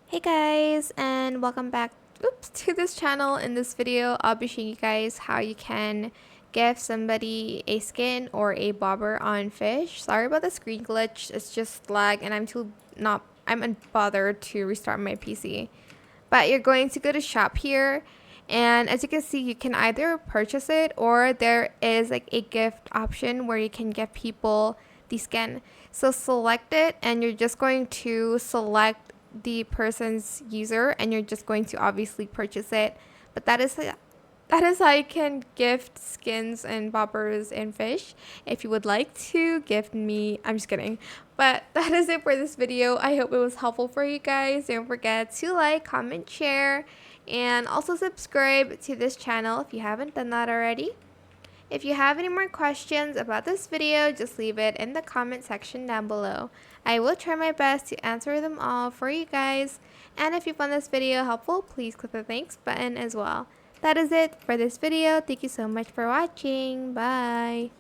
Hey guys, and welcome back to this channel. In this video, I'll be showing you guys how you can give somebody a skin or a bobber on Fish. Sorry about the screen glitch, it's just lag and I'm unbothered to restart my PC. But you're going to go to shop here, and as you can see, you can either purchase it or there is like a gift option where you can give people the skin. So select it and you're just going to select the person's user and you're just going to obviously purchase it. But that is how you can gift skins and boppers and Fish. If you would like to gift me, I'm just kidding. But that is it for this video. I hope it was helpful for you guys. Don't forget to like, comment, share, and also subscribe to this channel if you haven't done that already. If you have any more questions about this video, just leave it in the comment section down below. I will try my best to answer them all for you guys. And if you found this video helpful, please click the thanks button as well. That is it for this video. Thank you so much for watching. Bye.